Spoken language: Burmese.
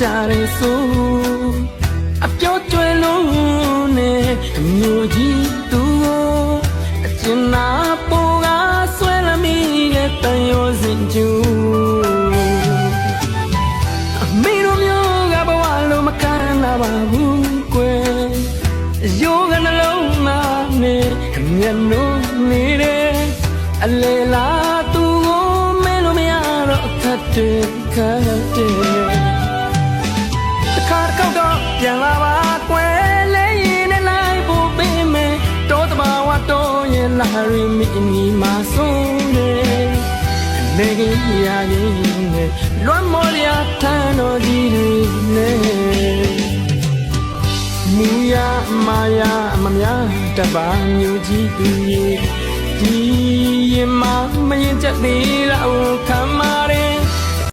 ကြတယ်ဆိုအပြောကျွဲလုံးနဲ့မျိုးကြီးသူကိုအကျဉ်းနာပိုကဆွဲလမိတဲ့တန်ရောစင်ကျူအမေတို့မျိုးကဘဝလုံးမခံနိုင်ပါဘူးကွယ်ယောဂနှလုံးသားနဲ့မျက်နှာနေတယ်အလေလာသူကိုမဲလို့မရတော့အခက်တွေခက်တယ်တခါတော့ပြန်လာပါကွယ်လဲရင်နဲ့လိုက်ဖို့ပေးမယ်တောတဘာဝတော့ရင်လာရီမီနီမာဆုံးတယ်နေကြီးရရင်နဲ့လွမ်းမော်ရထမ်းတော်ကြီးတွေနဲ့မူရမာယာမများတပါမျိုးကြီးသူရဲ့ဒီရင်မမရင်ချက်သေးလားခံမ